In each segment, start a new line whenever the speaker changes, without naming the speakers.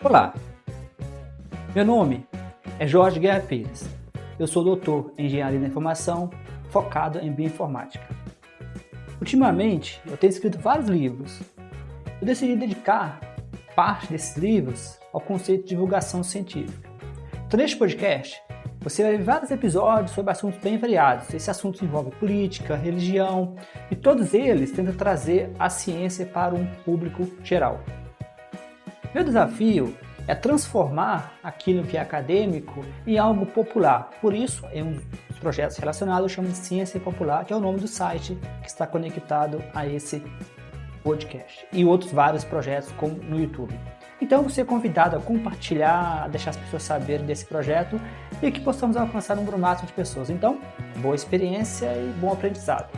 Olá, meu nome é Jorge Guerra Pires. Eu sou doutor em Engenharia da Informação, focado em Bioinformática. Ultimamente, eu tenho escrito vários livros. Eu decidi dedicar parte desses livros ao conceito de divulgação científica. Então, neste podcast, você vai ver vários episódios sobre assuntos bem variados. Esses assuntos envolvem política, religião, e todos eles tentam trazer a ciência para um público geral. Meu desafio é transformar aquilo que é acadêmico em algo popular. Por isso, em um dos projetos relacionados, eu chamo de Ciência Popular, que é o nome do site que está conectado a esse podcast. E outros vários projetos como no YouTube. Então, você é convidado a compartilhar, a deixar as pessoas saberem desse projeto e que possamos alcançar um número máximo de pessoas. Então, boa experiência e bom aprendizado.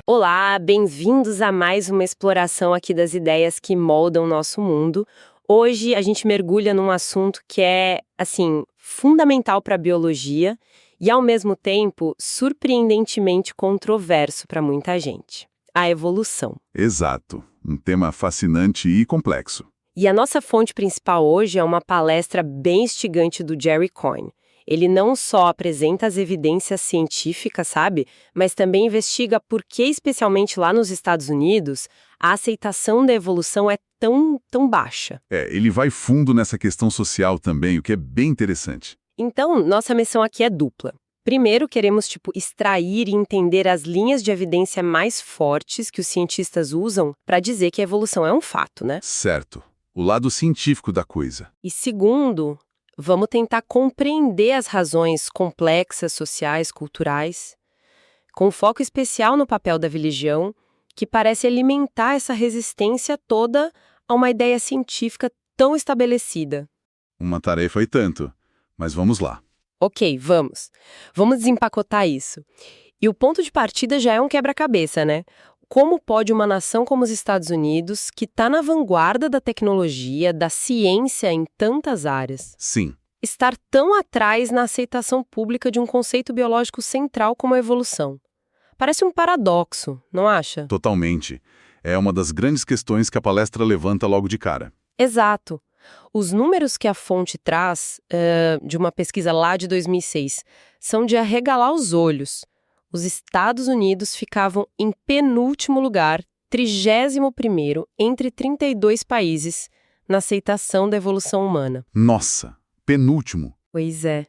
Olá, bem-vindos a mais uma exploração aqui das ideias que moldam o nosso mundo. Hoje a gente mergulha num assunto que é, fundamental para a biologia e, ao mesmo tempo, surpreendentemente controverso para muita gente: a evolução.
Exato. Um tema fascinante e complexo.
E a nossa fonte principal hoje é uma palestra bem instigante do Jerry Coyne. Ele não só apresenta as evidências científicas, mas também investiga por que, especialmente lá nos Estados Unidos, a aceitação da evolução é tão baixa.
Ele vai fundo nessa questão social também, o que é bem interessante.
Então, nossa missão aqui é dupla. Primeiro, queremos, extrair e entender as linhas de evidência mais fortes que os cientistas usam para dizer que a evolução é um fato, né?
Certo. O lado científico da coisa.
E segundo, vamos tentar compreender as razões complexas, sociais, culturais, com foco especial no papel da religião, que parece alimentar essa resistência toda a uma ideia científica tão estabelecida.
Uma tarefa e tanto, mas vamos lá.
Ok, vamos. Vamos desempacotar isso. E o ponto de partida já é um quebra-cabeça, né? Como pode uma nação como os Estados Unidos, que está na vanguarda da tecnologia, da ciência em tantas áreas,
Sim.
estar tão atrás na aceitação pública de um conceito biológico central como a evolução? Parece um paradoxo, não acha?
Totalmente. É uma das grandes questões que a palestra levanta logo de cara.
Exato. Os números que a fonte traz, de uma pesquisa lá de 2006, são de arregalar os olhos. Os Estados Unidos ficavam em penúltimo lugar, 31º, entre 32 países, na aceitação da evolução humana.
Nossa, penúltimo.
Pois é.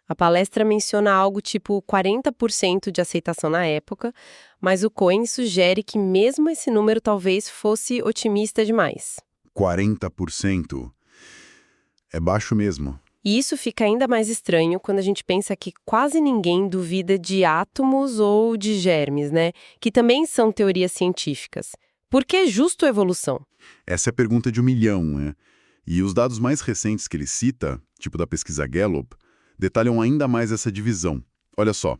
A palestra menciona algo tipo 40% de aceitação na época, mas o Cohen sugere que mesmo esse número talvez fosse otimista demais.
40%. É baixo mesmo.
E isso fica ainda mais estranho quando a gente pensa que quase ninguém duvida de átomos ou de germes, né? Que também são teorias científicas. Por que justo a evolução?
Essa é a pergunta de 1 milhão, né? E os dados mais recentes que ele cita, tipo da pesquisa Gallup, detalham ainda mais essa divisão. Olha só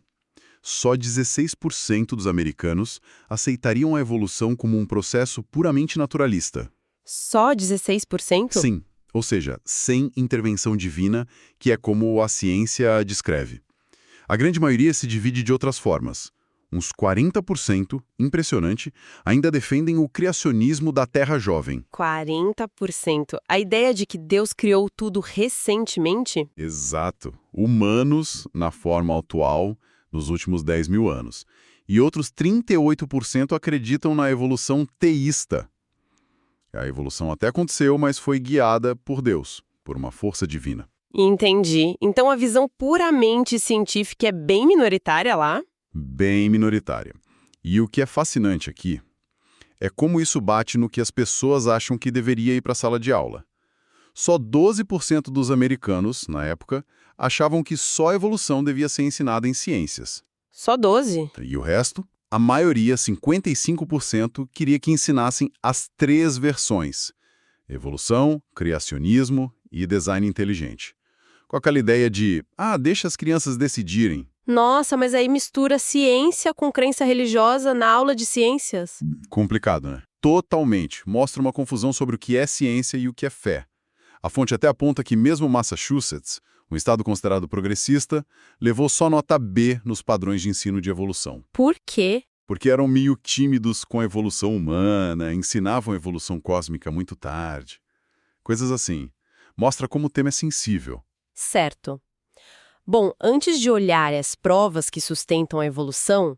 16% dos americanos aceitariam a evolução como um processo puramente naturalista.
Só 16%?
Sim, ou seja, sem intervenção divina, que é como a ciência descreve. A grande maioria se divide de outras formas. Uns 40%, impressionante, ainda defendem o criacionismo da Terra jovem.
40%. A ideia de que Deus criou tudo recentemente?
Exato. Humanos, na forma atual, nos últimos 10 mil anos. E outros 38% acreditam na evolução teísta. A evolução até aconteceu, mas foi guiada por Deus, por uma força divina.
Entendi. Então a visão puramente científica é bem minoritária lá?
Bem minoritária. E o que é fascinante aqui é como isso bate no que as pessoas acham que deveria ir para a sala de aula. Só 12% dos americanos, na época, achavam que só a evolução devia ser ensinada em ciências.
Só 12%?
E o resto? A maioria, 55%, queria que ensinassem as 3 versões: evolução, criacionismo e design inteligente. Com aquela ideia de, deixa as crianças decidirem.
Nossa, mas aí mistura ciência com crença religiosa na aula de ciências?
Complicado, né? Totalmente. Mostra uma confusão sobre o que é ciência e o que é fé. A fonte até aponta que mesmo Massachusetts, um estado considerado progressista, levou só nota B nos padrões de ensino de evolução.
Por quê?
Porque eram meio tímidos com a evolução humana, ensinavam a evolução cósmica muito tarde. coisas assim. Mostra como o tema é sensível.
Certo. Bom, antes de olhar as provas que sustentam a evolução,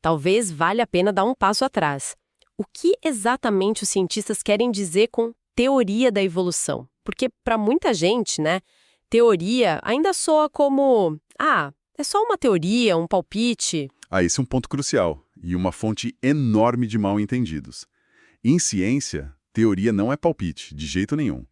talvez valha a pena dar um passo atrás. O que exatamente os cientistas querem dizer com teoria da evolução? Porque, para muita gente, né, teoria ainda soa como, é só uma teoria, um palpite.
Esse é um ponto crucial e uma fonte enorme de mal-entendidos. Em ciência, teoria não é palpite, de jeito nenhum.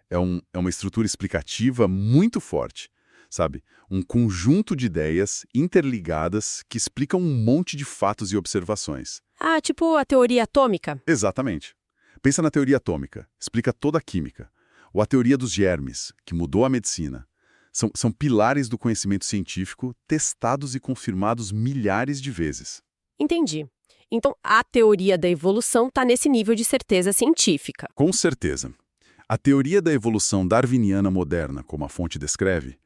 É uma estrutura explicativa muito forte, sabe? Um conjunto de ideias interligadas que explicam um monte de fatos e observações.
Tipo a teoria atômica?
Exatamente. Pensa na teoria atômica, explica toda a química. Ou a teoria dos germes, que mudou a medicina. São pilares do conhecimento científico testados e confirmados milhares de vezes.
Entendi. Então, a teoria da evolução está nesse nível de certeza científica.
Com certeza. A teoria da evolução darwiniana moderna, como a fonte descreve,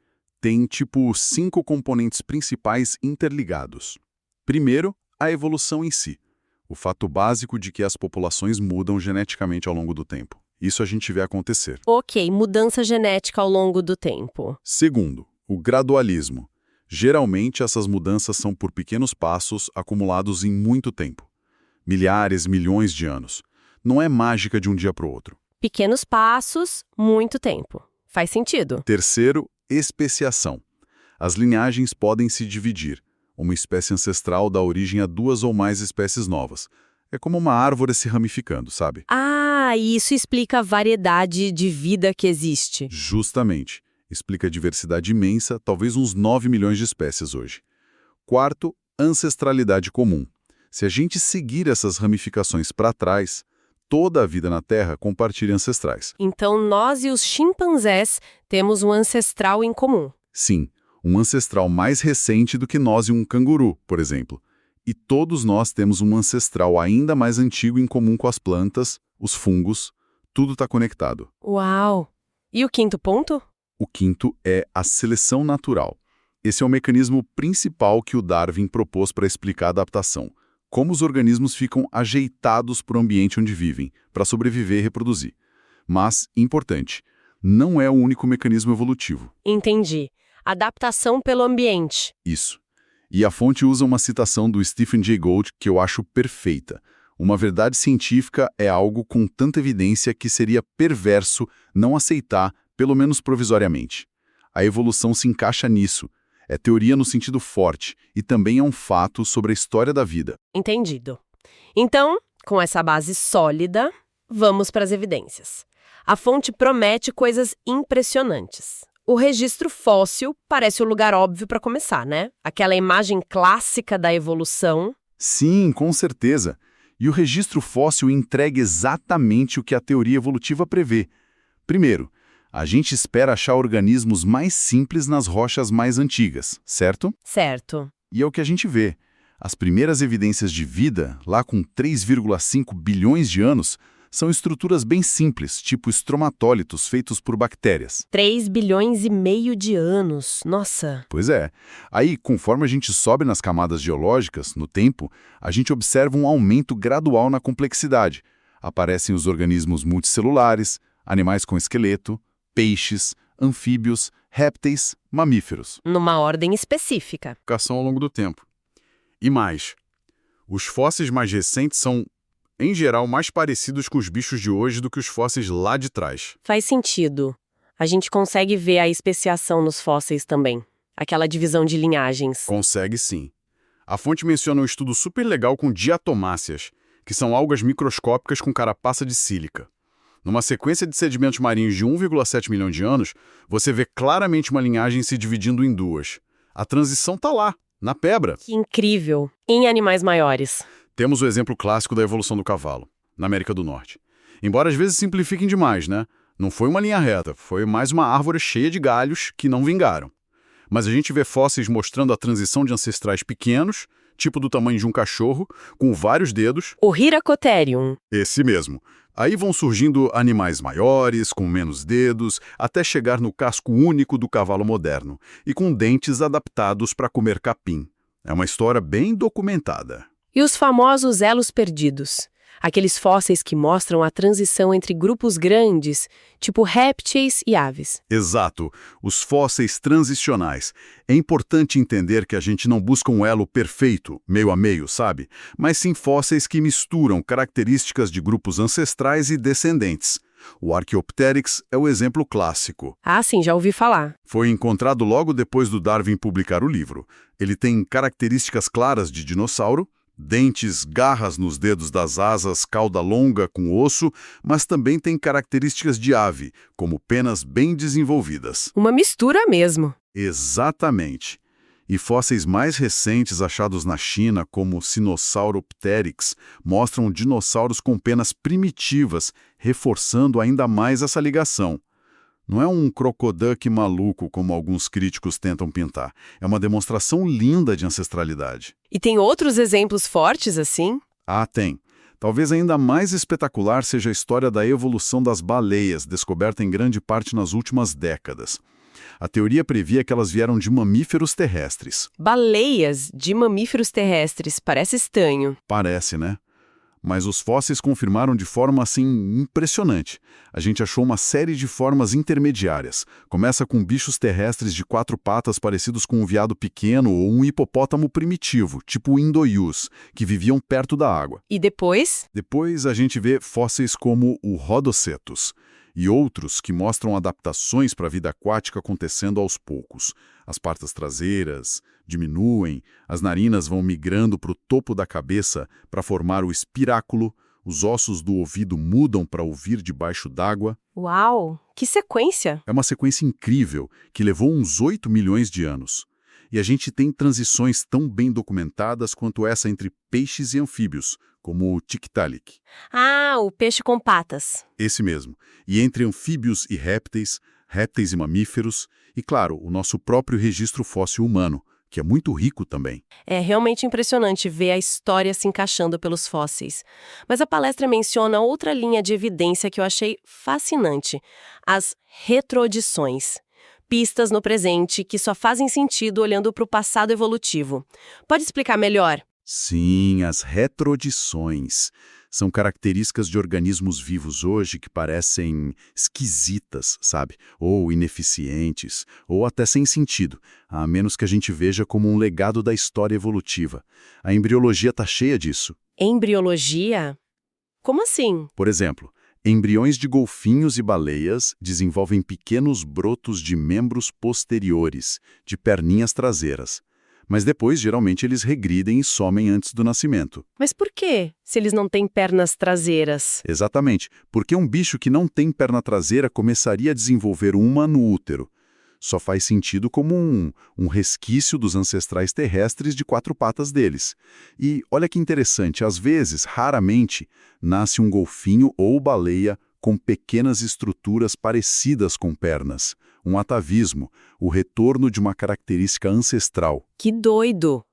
tem, 5 componentes principais interligados. Primeiro, a evolução em si. O fato básico de que as populações mudam geneticamente ao longo do tempo. Isso a gente vê acontecer.
Ok, mudança genética ao longo do tempo.
Segundo, o gradualismo. Geralmente, essas mudanças são por pequenos passos acumulados em muito tempo. Milhares, milhões de anos. Não é mágica de um dia para o outro.
Pequenos passos, muito tempo. Faz sentido.
Terceiro, especiação. As linhagens podem se dividir. Uma espécie ancestral dá origem a 2 ou mais espécies novas. É como uma árvore se ramificando, sabe?
Isso explica a variedade de vida que existe.
Justamente. Explica a diversidade imensa, talvez uns 9 milhões de espécies hoje. Quarto, ancestralidade comum. Se a gente seguir essas ramificações para trás, toda a vida na Terra compartilha ancestrais.
Então, nós e os chimpanzés temos um ancestral em comum.
Sim, um ancestral mais recente do que nós e um canguru, por exemplo. E todos nós temos um ancestral ainda mais antigo em comum com as plantas, os fungos, tudo está conectado.
Uau! E o quinto ponto?
O quinto é a seleção natural. Esse é o mecanismo principal que o Darwin propôs para explicar a adaptação. Como os organismos ficam ajeitados para o ambiente onde vivem, para sobreviver e reproduzir. Mas, importante, não é o único mecanismo evolutivo.
Entendi. Adaptação pelo ambiente.
Isso. E a fonte usa uma citação do Stephen Jay Gould que eu acho perfeita. Uma verdade científica é algo com tanta evidência que seria perverso não aceitar, pelo menos provisoriamente. A evolução se encaixa nisso. É teoria no sentido forte e também é um fato sobre a história da vida.
Entendido. Então, com essa base sólida, vamos para as evidências. A fonte promete coisas impressionantes. O registro fóssil parece o lugar óbvio para começar, né? Aquela imagem clássica da evolução.
Sim, com certeza. E o registro fóssil entrega exatamente o que a teoria evolutiva prevê. Primeiro, a gente espera achar organismos mais simples nas rochas mais antigas, certo?
Certo.
E é o que a gente vê. As primeiras evidências de vida, lá com 3,5 bilhões de anos, são estruturas bem simples, tipo estromatólitos feitos por bactérias.
3,5 bilhões de anos. Nossa!
Pois é. Aí, conforme a gente sobe nas camadas geológicas, no tempo, a gente observa um aumento gradual na complexidade. Aparecem os organismos multicelulares, animais com esqueleto, peixes, anfíbios, répteis, mamíferos.
Numa ordem específica.
Educação ao longo do tempo. E mais, os fósseis mais recentes são, em geral, mais parecidos com os bichos de hoje do que os fósseis lá de trás.
Faz sentido. A gente consegue ver a especiação nos fósseis também. Aquela divisão de linhagens.
Consegue sim. A fonte menciona um estudo super legal com diatomáceas, que são algas microscópicas com carapaça de sílica. Numa sequência de sedimentos marinhos de 1,7 milhão de anos, você vê claramente uma linhagem se dividindo em duas. A transição está lá, na pebra.
Que incrível! Em animais maiores.
Temos o exemplo clássico da evolução do cavalo, na América do Norte. Embora às vezes simplifiquem demais, né? Não foi uma linha reta, foi mais uma árvore cheia de galhos que não vingaram. Mas a gente vê fósseis mostrando a transição de ancestrais pequenos, tipo do tamanho de um cachorro, com vários dedos.
O Hyracotherium.
Esse mesmo. Aí vão surgindo animais maiores, com menos dedos, até chegar no casco único do cavalo moderno, e com dentes adaptados para comer capim. É uma história bem documentada.
E os famosos elos perdidos. Aqueles fósseis que mostram a transição entre grupos grandes, tipo répteis e aves.
Exato, os fósseis transicionais. É importante entender que a gente não busca um elo perfeito, meio a meio, sabe? Mas sim fósseis que misturam características de grupos ancestrais e descendentes. O Archaeopteryx é o exemplo clássico.
Ah, sim, já ouvi falar.
Foi encontrado logo depois do Darwin publicar o livro. Ele tem características claras de dinossauro, dentes, garras nos dedos das asas, cauda longa com osso, mas também tem características de ave, como penas bem desenvolvidas.
Uma mistura mesmo.
Exatamente. E fósseis mais recentes achados na China, como o Sinosauropteryx, mostram dinossauros com penas primitivas, reforçando ainda mais essa ligação. Não é um crocodile maluco, como alguns críticos tentam pintar. É uma demonstração linda de ancestralidade.
E tem outros exemplos fortes assim?
Ah, tem. Talvez ainda mais espetacular seja a história da evolução das baleias, descoberta em grande parte nas últimas décadas. A teoria previa que elas vieram de mamíferos terrestres.
Baleias de mamíferos terrestres, parece estranho.
Parece, né? Mas os fósseis confirmaram de forma, assim, impressionante. A gente achou uma série de formas intermediárias. Começa com bichos terrestres de 4 patas parecidos com um veado pequeno ou um hipopótamo primitivo, tipo o Indoius, que viviam perto da água.
E depois?
Depois a gente vê fósseis como o Rhodocetus e outros que mostram adaptações para a vida aquática acontecendo aos poucos. As patas traseiras diminuem, as narinas vão migrando para o topo da cabeça para formar o espiráculo, os ossos do ouvido mudam para ouvir debaixo d'água.
Uau, que sequência!
É uma sequência incrível que levou uns 8 milhões de anos. E a gente tem transições tão bem documentadas quanto essa entre peixes e anfíbios, como o Tiktaalik.
Ah, o peixe com patas.
Esse mesmo. E entre anfíbios e répteis e mamíferos, e claro, o nosso próprio registro fóssil humano, que é muito rico também.
É realmente impressionante ver a história se encaixando pelos fósseis. Mas a palestra menciona outra linha de evidência que eu achei fascinante: as retroedições. Pistas no presente que só fazem sentido olhando para o passado evolutivo. Pode explicar melhor?
Sim, as retroedições são características de organismos vivos hoje que parecem esquisitas, sabe? Ou ineficientes, ou até sem sentido, a menos que a gente veja como um legado da história evolutiva. A embriologia está cheia disso.
Embriologia? Como assim?
Por exemplo, embriões de golfinhos e baleias desenvolvem pequenos brotos de membros posteriores, de perninhas traseiras. Mas depois, geralmente, eles regridem e somem antes do nascimento.
Mas por quê, se eles não têm pernas traseiras?
Exatamente, porque um bicho que não tem perna traseira começaria a desenvolver uma no útero. Só faz sentido como um resquício dos ancestrais terrestres de 4 patas deles. E olha que interessante, às vezes, raramente, nasce um golfinho ou baleia com pequenas estruturas parecidas com pernas. Um atavismo, o retorno de uma característica ancestral.
Que doido!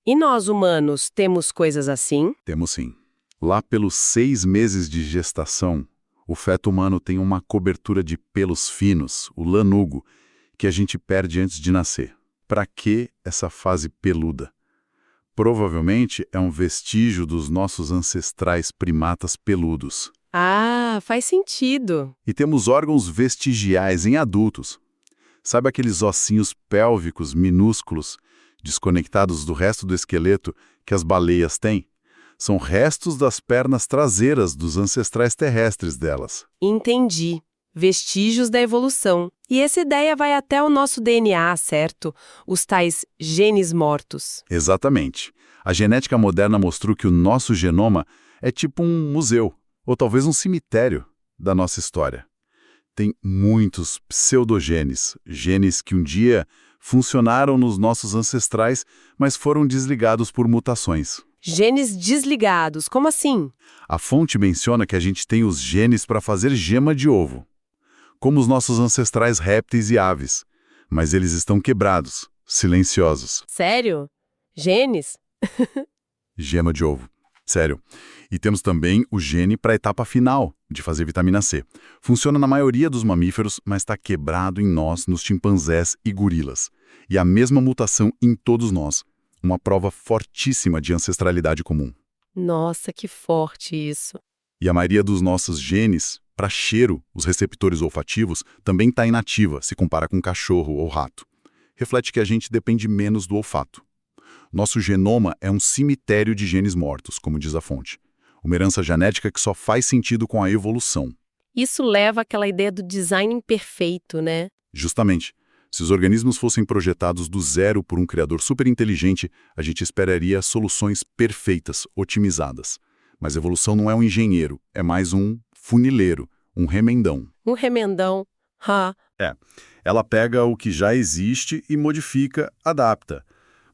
E nós, humanos, temos coisas assim?
Temos sim. Lá pelos 6 meses de gestação, o feto humano tem uma cobertura de pelos finos, o lanugo, que a gente perde antes de nascer. Para que essa fase peluda? Provavelmente é um vestígio dos nossos ancestrais primatas peludos.
Ah, faz sentido.
E temos órgãos vestigiais em adultos. Sabe aqueles ossinhos pélvicos minúsculos, desconectados do resto do esqueleto que as baleias têm? São restos das pernas traseiras dos ancestrais terrestres delas.
Entendi. Vestígios da evolução. E essa ideia vai até o nosso DNA, certo? Os tais genes mortos.
Exatamente. A genética moderna mostrou que o nosso genoma é tipo um museu, ou talvez um cemitério da nossa história. Tem muitos pseudogenes, genes que um dia funcionaram nos nossos ancestrais, mas foram desligados por mutações.
Genes desligados, como assim?
A fonte menciona que a gente tem os genes para fazer gema de ovo, como os nossos ancestrais répteis e aves, mas eles estão quebrados, silenciosos.
Sério? Genes?
Gema de ovo. Sério. E temos também o gene para a etapa final, de fazer vitamina C. Funciona na maioria dos mamíferos, mas está quebrado em nós, nos chimpanzés e gorilas. E a mesma mutação em todos nós. Uma prova fortíssima de ancestralidade comum.
Nossa, que forte isso.
E a maioria dos nossos genes, para cheiro, os receptores olfativos, também está inativa se compara com cachorro ou rato. Reflete que a gente depende menos do olfato. Nosso genoma é um cemitério de genes mortos, como diz a fonte. Uma herança genética que só faz sentido com a evolução.
Isso leva àquela ideia do design imperfeito, né?
Justamente. Se os organismos fossem projetados do zero por um criador superinteligente, a gente esperaria soluções perfeitas, otimizadas. Mas evolução não é um engenheiro, é mais um funileiro, um remendão.
Um remendão.
Ela pega o que já existe e modifica, adapta.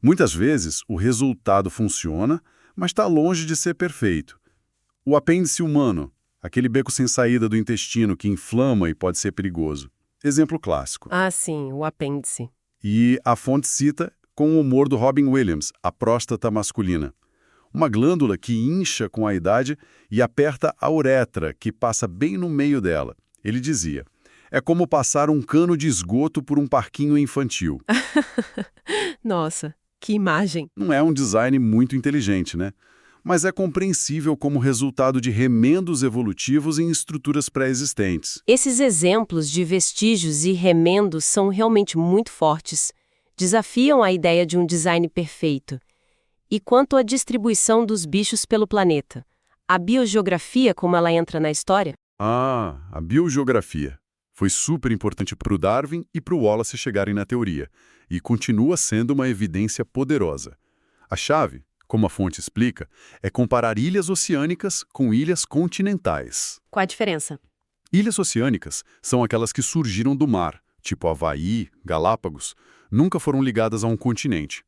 Muitas vezes, o resultado funciona, mas está longe de ser perfeito. O apêndice humano, aquele beco sem saída do intestino que inflama e pode ser perigoso. Exemplo clássico.
Ah, sim, o apêndice.
E a fonte cita com o humor do Robin Williams, a próstata masculina. Uma glândula que incha com a idade e aperta a uretra, que passa bem no meio dela. Ele dizia, é como passar um cano de esgoto por um parquinho infantil.
Nossa, que imagem.
Não é um design muito inteligente, né? Mas é compreensível como resultado de remendos evolutivos em estruturas pré-existentes.
Esses exemplos de vestígios e remendos são realmente muito fortes. Desafiam a ideia de um design perfeito. E quanto à distribuição dos bichos pelo planeta? A biogeografia, como ela entra na história?
Ah, a biogeografia. Foi super importante para o Darwin e para o Wallace chegarem na teoria, e continua sendo uma evidência poderosa. A chave, como a fonte explica, é comparar ilhas oceânicas com ilhas continentais.
Qual a diferença?
Ilhas oceânicas são aquelas que surgiram do mar, tipo Havaí, Galápagos, nunca foram ligadas a um continente.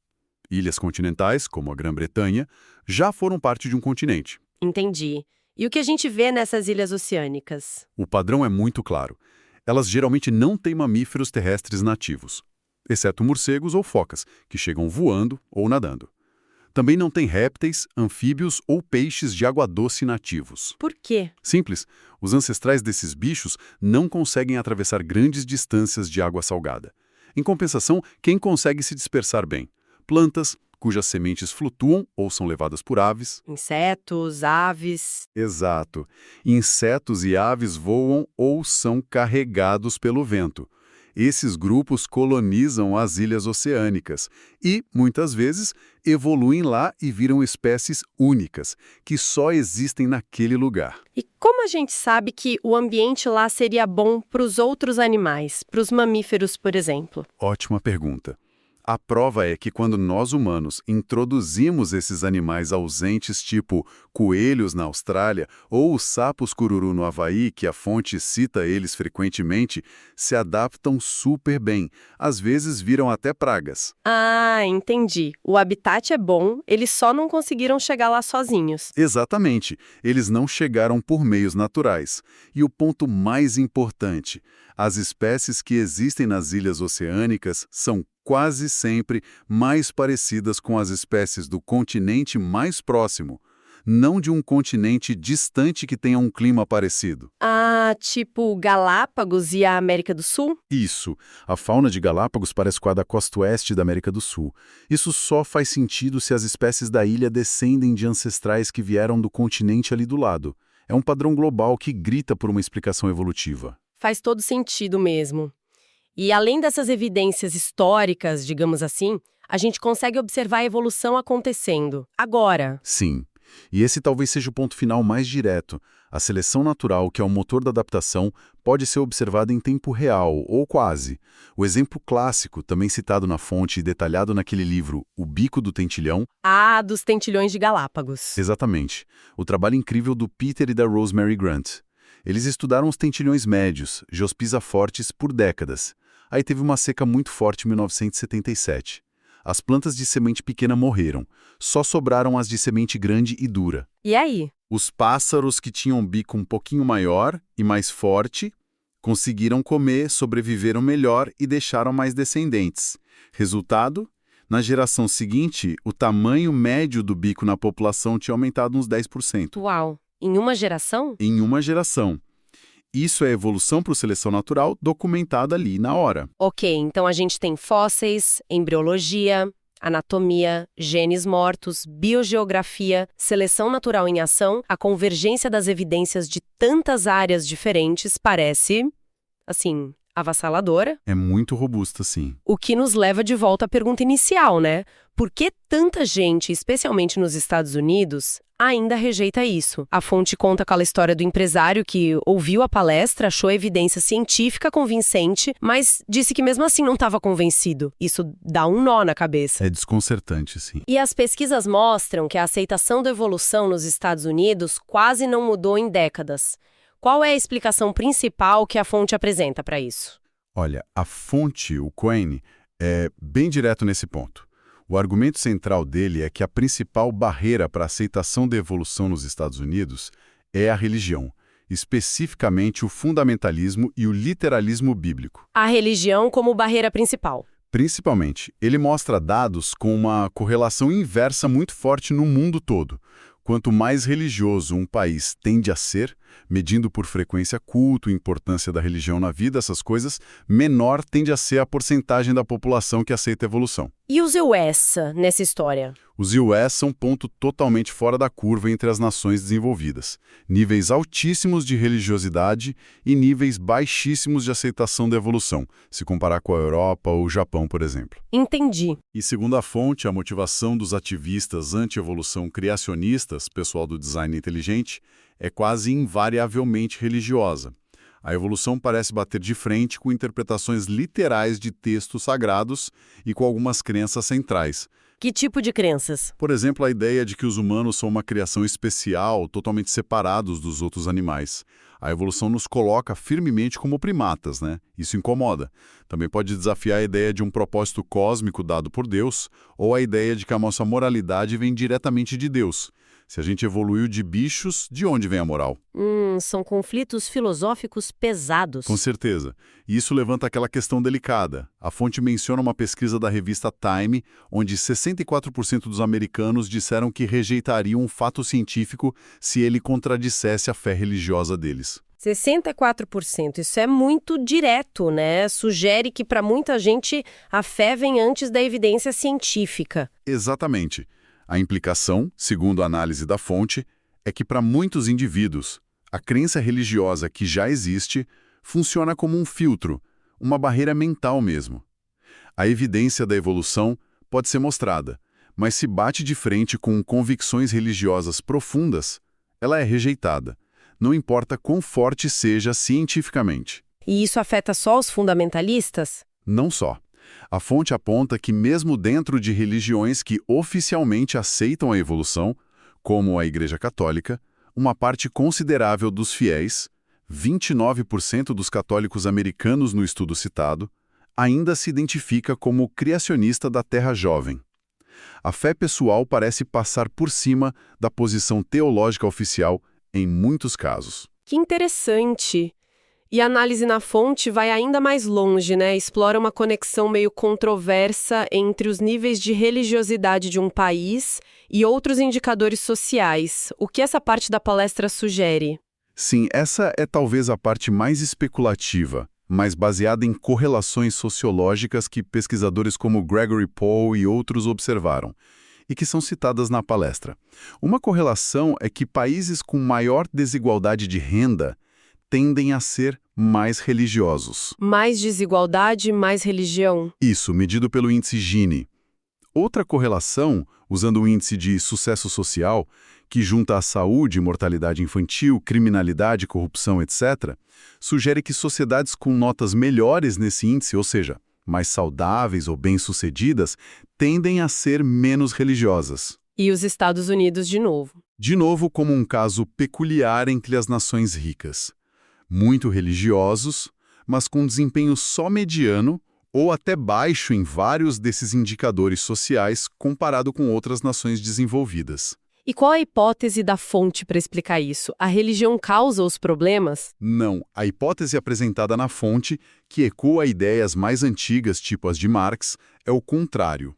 Ilhas continentais, como a Grã-Bretanha, já foram parte de um continente.
Entendi. E o que a gente vê nessas ilhas oceânicas?
O padrão é muito claro. Elas geralmente não têm mamíferos terrestres nativos, exceto morcegos ou focas, que chegam voando ou nadando. Também não tem répteis, anfíbios ou peixes de água doce nativos.
Por quê?
Simples, os ancestrais desses bichos não conseguem atravessar grandes distâncias de água salgada. Em compensação, quem consegue se dispersar bem? Plantas, cujas sementes flutuam ou são levadas por aves.
Insetos, aves.
Exato. Insetos e aves voam ou são carregados pelo vento. Esses grupos colonizam as ilhas oceânicas e, muitas vezes, evoluem lá e viram espécies únicas, que só existem naquele lugar.
E como a gente sabe que o ambiente lá seria bom para os outros animais, para os mamíferos, por exemplo?
Ótima pergunta. A prova é que quando nós humanos introduzimos esses animais ausentes, tipo coelhos na Austrália ou os sapos cururu no Havaí, que a fonte cita eles frequentemente, se adaptam super bem. Às vezes viram até pragas.
Ah, entendi. O habitat é bom, eles só não conseguiram chegar lá sozinhos.
Exatamente. Eles não chegaram por meios naturais. E o ponto mais importante, as espécies que existem nas ilhas oceânicas são quase sempre mais parecidas com as espécies do continente mais próximo, não de um continente distante que tenha um clima parecido.
Ah, tipo Galápagos e a América do Sul?
Isso. A fauna de Galápagos parece com a da costa oeste da América do Sul. Isso só faz sentido se as espécies da ilha descendem de ancestrais que vieram do continente ali do lado. É um padrão global que grita por uma explicação evolutiva.
Faz todo sentido mesmo. E além dessas evidências históricas, digamos assim, a gente consegue observar a evolução acontecendo. Agora.
Sim. E esse talvez seja o ponto final mais direto. A seleção natural, que é o motor da adaptação, pode ser observada em tempo real, ou quase. O exemplo clássico, também citado na fonte e detalhado naquele livro, O Bico do Tentilhão.
Ah, dos tentilhões de Galápagos.
Exatamente. O trabalho incrível do Peter e da Rosemary Grant. Eles estudaram os tentilhões médios, Geospisa fortis, por décadas. Aí teve uma seca muito forte em 1977. As plantas de semente pequena morreram. Só sobraram as de semente grande e dura.
E aí?
Os pássaros que tinham um bico um pouquinho maior e mais forte conseguiram comer, sobreviveram melhor e deixaram mais descendentes. Resultado? Na geração seguinte, o tamanho médio do bico na população tinha aumentado uns 10%.
Uau! Em uma geração?
Em uma geração. Isso é evolução por seleção natural documentada ali na hora.
Ok, então a gente tem fósseis, embriologia, Anatomia, genes mortos, biogeografia, seleção natural em ação, a convergência das evidências de tantas áreas diferentes parece, assim, avassaladora.
É muito robusta, sim.
O que nos leva de volta à pergunta inicial, né? Por que tanta gente, especialmente nos Estados Unidos, ainda rejeita isso? A fonte conta aquela história do empresário que ouviu a palestra, achou a evidência científica convincente, mas disse que mesmo assim não estava convencido. Isso dá um nó na cabeça.
É desconcertante, sim.
E as pesquisas mostram que a aceitação da evolução nos Estados Unidos quase não mudou em décadas. Qual é a explicação principal que a fonte apresenta para isso?
Olha, a fonte, o Cohen, é bem direto nesse ponto. O argumento central dele é que a principal barreira para a aceitação da evolução nos Estados Unidos é a religião, especificamente o fundamentalismo e o literalismo bíblico.
A religião como barreira principal.
Principalmente, ele mostra dados com uma correlação inversa muito forte no mundo todo. Quanto mais religioso um país tende a ser, medindo por frequência culto, importância da religião na vida, essas coisas, menor tende a ser a porcentagem da população que aceita a evolução.
E os US nessa história?
Os US são ponto totalmente fora da curva entre as nações desenvolvidas. Níveis altíssimos de religiosidade e níveis baixíssimos de aceitação da evolução, se comparar com a Europa ou o Japão, por exemplo.
Entendi.
E segundo a fonte, a motivação dos ativistas anti-evolução criacionistas, pessoal do design inteligente, é quase invariavelmente religiosa. A evolução parece bater de frente com interpretações literais de textos sagrados e com algumas crenças centrais.
Que tipo de crenças?
Por exemplo, a ideia de que os humanos são uma criação especial, totalmente separados dos outros animais. A evolução nos coloca firmemente como primatas, né? Isso incomoda. Também pode desafiar a ideia de um propósito cósmico dado por Deus, ou a ideia de que a nossa moralidade vem diretamente de Deus. Se a gente evoluiu de bichos, de onde vem a moral?
São conflitos filosóficos pesados.
Com certeza. E isso levanta aquela questão delicada. A fonte menciona uma pesquisa da revista Time, onde 64% dos americanos disseram que rejeitariam um fato científico se ele contradissesse a fé religiosa deles.
64%. Isso é muito direto, né? Sugere que para muita gente a fé vem antes da evidência científica.
Exatamente. A implicação, segundo a análise da fonte, é que para muitos indivíduos, a crença religiosa que já existe funciona como um filtro, uma barreira mental mesmo. A evidência da evolução pode ser mostrada, mas se bate de frente com convicções religiosas profundas, ela é rejeitada, não importa quão forte seja cientificamente.
E isso afeta só os fundamentalistas?
Não só. A fonte aponta que mesmo dentro de religiões que oficialmente aceitam a evolução, como a Igreja Católica, uma parte considerável dos fiéis, 29% dos católicos americanos no estudo citado, ainda se identifica como criacionista da Terra jovem. A fé pessoal parece passar por cima da posição teológica oficial em muitos casos.
Que interessante! E a análise na fonte vai ainda mais longe, né? Explora uma conexão meio controversa entre os níveis de religiosidade de um país e outros indicadores sociais. O que essa parte da palestra sugere?
Sim, essa é talvez a parte mais especulativa, mas baseada em correlações sociológicas que pesquisadores como Gregory Paul e outros observaram, e que são citadas na palestra. Uma correlação é que países com maior desigualdade de renda tendem a ser mais religiosos.
Mais desigualdade, mais religião.
Isso, medido pelo índice Gini. Outra correlação, usando o índice de sucesso social, que junta a saúde, mortalidade infantil, criminalidade, corrupção, etc., sugere que sociedades com notas melhores nesse índice, ou seja, mais saudáveis ou bem-sucedidas, tendem a ser menos religiosas.
E os Estados Unidos de novo.
De novo, como um caso peculiar entre as nações ricas. Muito religiosos, mas com desempenho só mediano ou até baixo em vários desses indicadores sociais comparado com outras nações desenvolvidas.
E qual a hipótese da fonte para explicar isso? A religião causa os problemas?
Não, a hipótese apresentada na fonte, que ecoa ideias mais antigas, tipo as de Marx, é o contrário.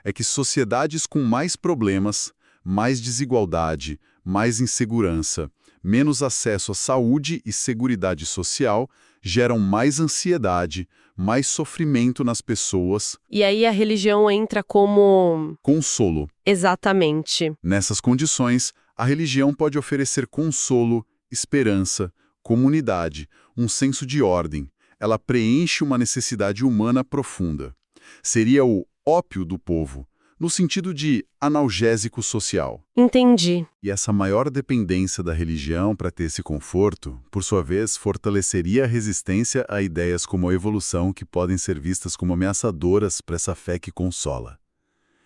É que sociedades com mais problemas, mais desigualdade, mais insegurança, menos acesso à saúde e seguridade social geram mais ansiedade, mais sofrimento nas pessoas.
E aí a religião entra como...
Consolo.
Exatamente.
Nessas condições, a religião pode oferecer consolo, esperança, comunidade, um senso de ordem. Ela preenche uma necessidade humana profunda. Seria o ópio do povo, no sentido de analgésico social.
Entendi.
E essa maior dependência da religião para ter esse conforto, por sua vez, fortaleceria a resistência a ideias como a evolução que podem ser vistas como ameaçadoras para essa fé que consola.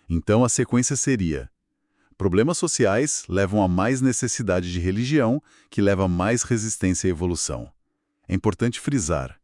Então a sequência seria: problemas sociais levam a mais necessidade de religião, que leva a mais resistência à evolução. É importante frisar,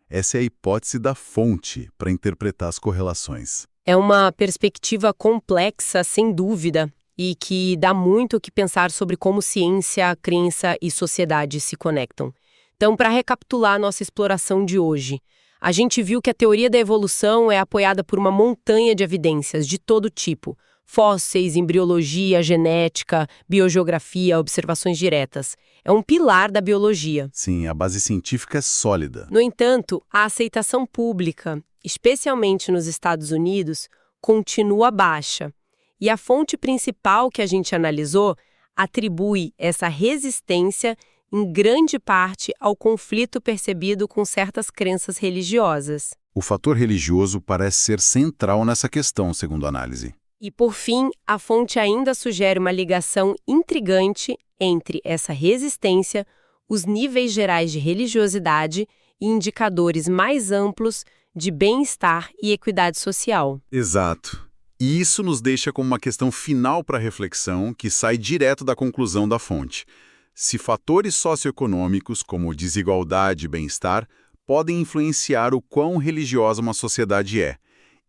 essa é a hipótese da fonte para interpretar as correlações.
É uma perspectiva complexa, sem dúvida, e que dá muito o que pensar sobre como ciência, crença e sociedade se conectam. Então, para recapitular a nossa exploração de hoje, a gente viu que a teoria da evolução é apoiada por uma montanha de evidências de todo tipo: fósseis, embriologia, genética, biogeografia, observações diretas. É um pilar da biologia.
Sim, a base científica é sólida.
No entanto, a aceitação pública, especialmente nos Estados Unidos, continua baixa. E a fonte principal que a gente analisou atribui essa resistência em grande parte ao conflito percebido com certas crenças religiosas.
O fator religioso parece ser central nessa questão, segundo a análise.
E, por fim, a fonte ainda sugere uma ligação intrigante entre essa resistência, os níveis gerais de religiosidade e indicadores mais amplos de bem-estar e equidade social.
Exato. E isso nos deixa como uma questão final para reflexão que sai direto da conclusão da fonte. Se fatores socioeconômicos, como desigualdade e bem-estar, podem influenciar o quão religiosa uma sociedade é,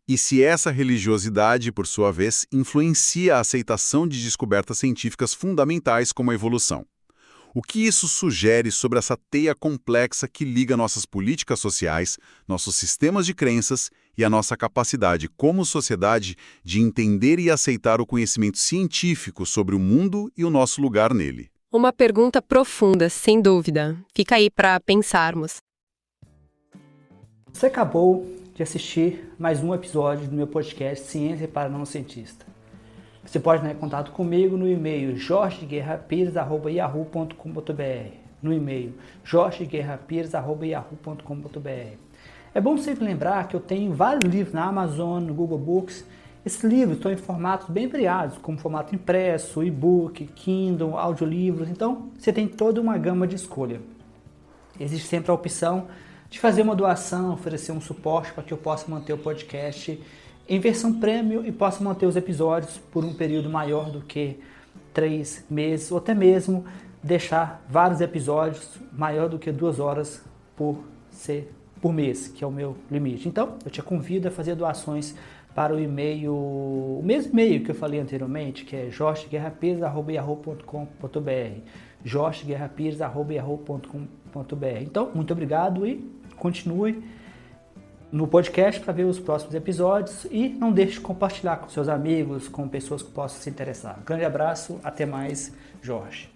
e se essa religiosidade, por sua vez, influencia a aceitação de descobertas científicas fundamentais como a evolução. O que isso sugere sobre essa teia complexa que liga nossas políticas sociais, nossos sistemas de crenças e a nossa capacidade como sociedade de entender e aceitar o conhecimento científico sobre o mundo e o nosso lugar nele?
Uma pergunta profunda, sem dúvida. Fica aí para pensarmos.
Você acabou de assistir mais um episódio do meu podcast Ciência para Não Cientista. Você pode entrar em contato comigo no e-mail jorgeguerrapires@yahoo.com.br, no e-mail jorgeguerrapires@yahoo.com.br. É bom sempre lembrar que eu tenho vários livros na Amazon, no Google Books. Esses livros estão em formatos bem variados, como formato impresso, e-book, Kindle, audiolivros. Então, você tem toda uma gama de escolha. Existe sempre a opção de fazer uma doação, oferecer um suporte para que eu possa manter o podcast em versão premium e possa manter os episódios por um período maior do que 3 meses, ou até mesmo deixar vários episódios maior do que 2 horas por mês, que é o meu limite. Então, eu te convido a fazer doações para o e-mail, o mesmo e-mail que eu falei anteriormente, que é jorgeguerrapires@yahoo.com.br, jorgeguerrapires@yahoo.com.br. Então, muito obrigado e continue no podcast para ver os próximos episódios e não deixe de compartilhar com seus amigos, com pessoas que possam se interessar. Um grande abraço, até mais, Jorge.